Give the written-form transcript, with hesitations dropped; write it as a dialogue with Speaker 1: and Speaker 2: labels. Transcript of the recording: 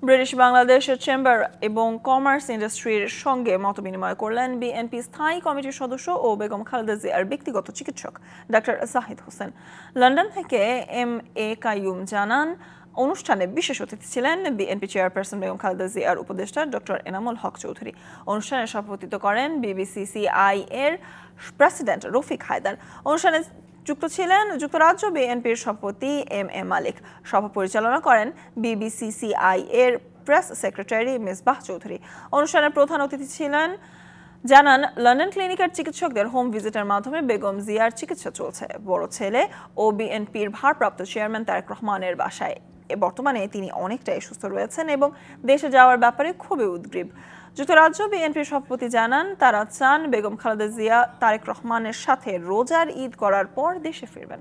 Speaker 1: British Bangladesh chamber এবং commerce ইন্ডাস্ট্রির সঙ্গে মতবিনিময় করলেন বিএনপি স্থায়ী কমিটির সদস্য ও বেগম খালেদা জিয়ার ব্যক্তিগত চিকিৎসক ডাক্তার জাহিদ হোসেন। লন্ডন থেকে এম.এ. কাইয়ুম জানান, অনুষ্ঠানে বিশেষ অতিথি ছিলেন বিএনপি চেয়ারপারসন বেগম খালেদা জিয়ার উপদেষ্টা ডক্টর এনামুল হক চৌধুরী। অনুষ্ঠানে সভাপতিত্ব করেন বিবিসিসিআই এর প্রেসিডেন্ট রফিক হায়দার। অনুষ্ঠানে যুক্ত ছিলেন যুক্তরাজ্য বিএনপির সভাপতি এম.এ. মালিক। সভা পরিচালনা করেন বিবিসিসিআই এর প্রেস সেক্রেটারি মিসবাহ চৌধুরী। অনুষ্ঠানের প্রধান অতিথি ছিলেন জানান, লন্ডন ক্লিনিকের চিকিৎসকদের হোম ভিজিটের মাধ্যমে বেগম জিয়ার চিকিৎসা চলছে বড় ছেলে ও বিএনপির ভারপ্রাপ্ত চেয়ারম্যান তারেক রহমানের বাসায়। বর্তমানে তিনি অনেকটাই সুস্থ রয়েছেন এবং দেশে যাওয়ার ব্যাপারে খুবই উদ্গ্রীব। যুক্তরাজ্য বিএনপির সভাপতি জানান, তারা চান বেগম খালেদা জিয়া তারেক রহমানের সাথে রোজার ঈদ করার পর দেশে ফিরবেন।